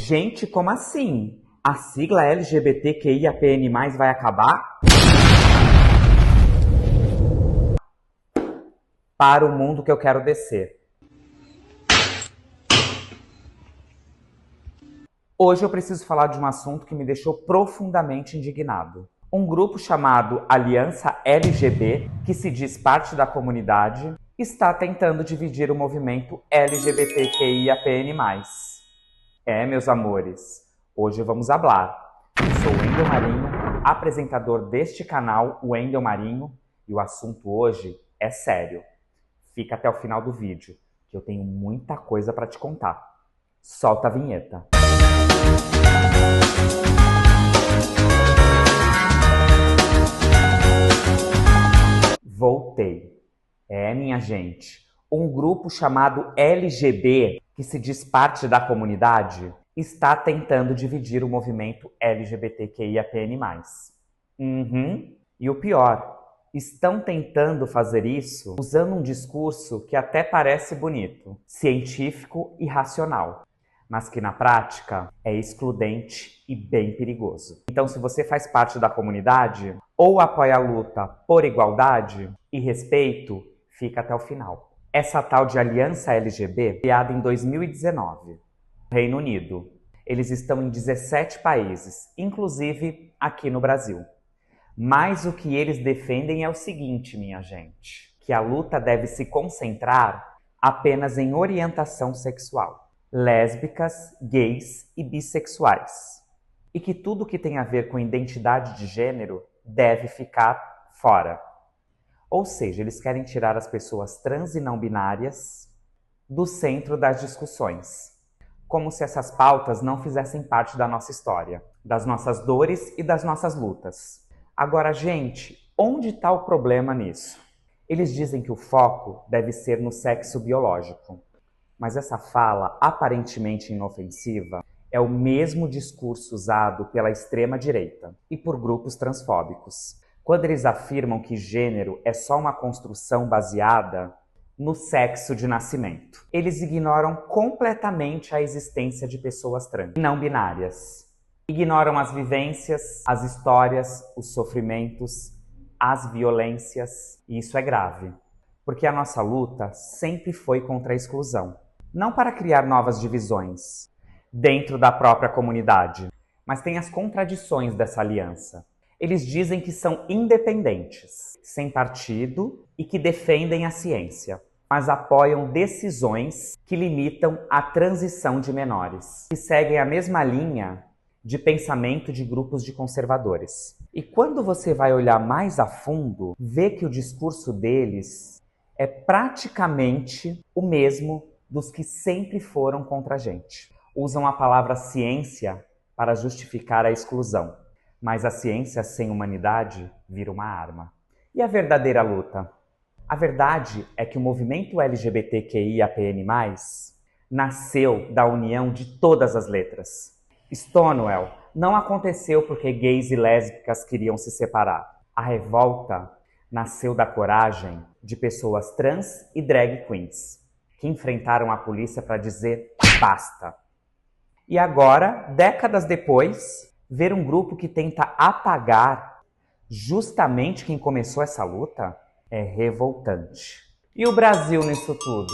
Gente, como assim? A sigla LGBTQIAPN+, vai acabar? Para o mundo que eu quero descer. Hoje eu preciso falar de um assunto que me deixou profundamente indignado. Um grupo chamado Aliança LGB, que se diz parte da comunidade, está tentando dividir o movimento LGBTQIAPN+. Meus amores, hoje vamos hablar. Sou o Wendel Marinho, apresentador deste canal, o Wendel Marinho, e o assunto hoje é sério. Fica até o final do vídeo, que eu tenho muita coisa para te contar. Solta a vinheta. Voltei. Minha gente, um grupo chamado LGB, que se diz parte da comunidade, está tentando dividir o movimento LGBTQIAPN+. E o pior, estão tentando fazer isso usando um discurso que até parece bonito, científico e racional, mas que na prática é excludente e bem perigoso. Então, se você faz parte da comunidade ou apoia a luta por igualdade e respeito, fica até o final. Essa tal de Aliança LGB, criada em 2019, no Reino Unido. Eles estão em 17 países, inclusive aqui no Brasil. Mas o que eles defendem é o seguinte, minha gente, que a luta deve se concentrar apenas em orientação sexual, lésbicas, gays e bissexuais. E que tudo que tem a ver com identidade de gênero deve ficar fora. Ou seja, eles querem tirar as pessoas trans e não binárias do centro das discussões, como se essas pautas não fizessem parte da nossa história, das nossas dores e das nossas lutas. Agora, gente, onde está o problema nisso? Eles dizem que o foco deve ser no sexo biológico, mas essa fala, aparentemente inofensiva, é o mesmo discurso usado pela extrema-direita e por grupos transfóbicos, quando eles afirmam que gênero é só uma construção baseada no sexo de nascimento. Eles ignoram completamente a existência de pessoas trans e não binárias. Ignoram as vivências, as histórias, os sofrimentos, as violências, e isso é grave, porque a nossa luta sempre foi contra a exclusão, não para criar novas divisões dentro da própria comunidade, mas tem as contradições dessa aliança. Eles dizem que são independentes, sem partido e que defendem a ciência, mas apoiam decisões que limitam a transição de menores, que seguem a mesma linha de pensamento de grupos de conservadores. E quando você vai olhar mais a fundo, vê que o discurso deles é praticamente o mesmo dos que sempre foram contra a gente. Usam a palavra ciência para justificar a exclusão. Mas a ciência sem humanidade vira uma arma. E a verdadeira luta? A verdade é que o movimento LGBTQIAPN+, nasceu da união de todas as letras. Stonewall não aconteceu porque gays e lésbicas queriam se separar. A revolta nasceu da coragem de pessoas trans e drag queens, que enfrentaram a polícia para dizer basta. E agora, décadas depois, ver um grupo que tenta apagar justamente quem começou essa luta é revoltante. E o Brasil nisso tudo?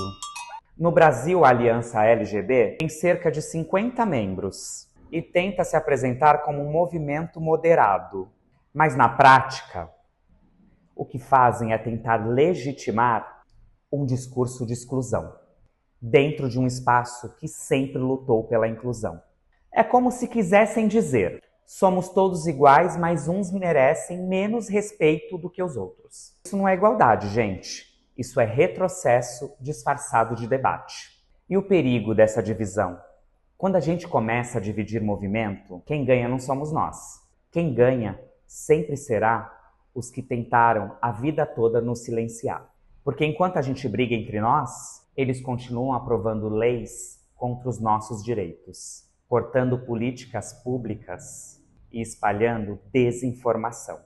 No Brasil, a Aliança LGB tem cerca de 50 membros e tenta se apresentar como um movimento moderado. Mas na prática, o que fazem é tentar legitimar um discurso de exclusão, dentro de um espaço que sempre lutou pela inclusão. É como se quisessem dizer: somos todos iguais, mas uns merecem menos respeito do que os outros. Isso não é igualdade, gente. Isso é retrocesso disfarçado de debate. E o perigo dessa divisão? Quando a gente começa a dividir movimento, quem ganha não somos nós. Quem ganha sempre será os que tentaram a vida toda nos silenciar. Porque enquanto a gente briga entre nós, eles continuam aprovando leis contra os nossos direitos, cortando políticas públicas e espalhando desinformação.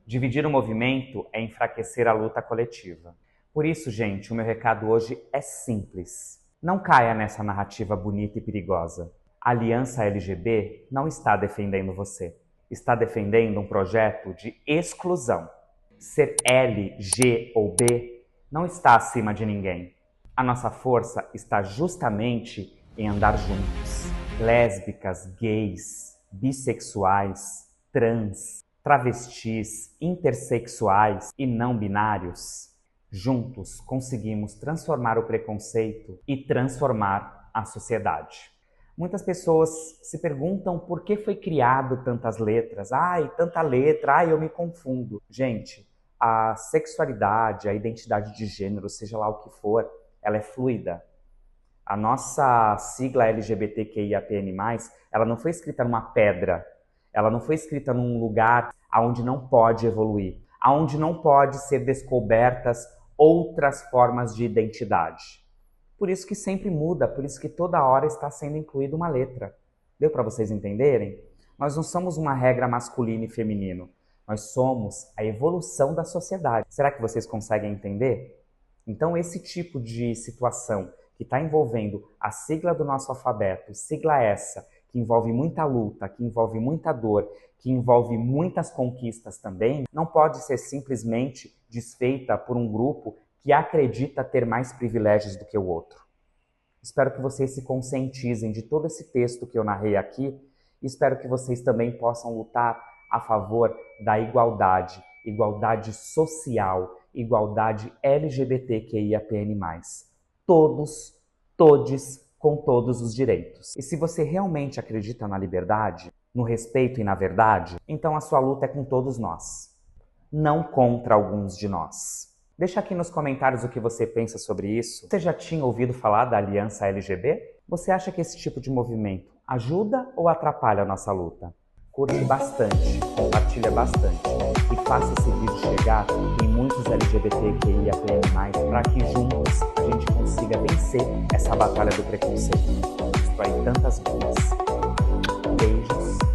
Dividir o movimento é enfraquecer a luta coletiva. Por isso, gente, o meu recado hoje é simples. Não caia nessa narrativa bonita e perigosa. A Aliança LGB não está defendendo você. Está defendendo um projeto de exclusão. Ser L, G ou B não está acima de ninguém. A nossa força está justamente em andar juntos. Lésbicas, gays, bissexuais, trans, travestis, intersexuais e não binários. Juntos conseguimos transformar o preconceito e transformar a sociedade. Muitas pessoas se perguntam por que foi criado tantas letras. Ai, tanta letra, ai, eu me confundo. Gente, a sexualidade, a identidade de gênero, seja lá o que for, ela é fluida. A nossa sigla LGBTQIAPN+, ela não foi escrita numa pedra, ela não foi escrita num lugar onde não pode evoluir, onde não pode ser descobertas outras formas de identidade. Por isso que sempre muda, por isso que toda hora está sendo incluída uma letra. Deu para vocês entenderem? Nós não somos uma regra masculino e feminino. Nós somos a evolução da sociedade. Será que vocês conseguem entender? Então, esse tipo de situação que está envolvendo a sigla do nosso alfabeto, sigla essa, que envolve muita luta, que envolve muita dor, que envolve muitas conquistas também, não pode ser simplesmente desfeita por um grupo que acredita ter mais privilégios do que o outro. Espero que vocês se conscientizem de todo esse texto que eu narrei aqui e espero que vocês também possam lutar a favor da igualdade, igualdade social, igualdade LGBTQIAPN+. Todos, todes, com todos os direitos. E se você realmente acredita na liberdade, no respeito e na verdade, então a sua luta é com todos nós, não contra alguns de nós. Deixa aqui nos comentários o que você pensa sobre isso. Você já tinha ouvido falar da Aliança LGB? Você acha que esse tipo de movimento ajuda ou atrapalha a nossa luta? Curte bastante, compartilha bastante e faça esse vídeo chegar em muitos LGBTQIAPN+, para que juntos a gente consiga vencer essa batalha do preconceito, destrói tantas vidas. Beijos.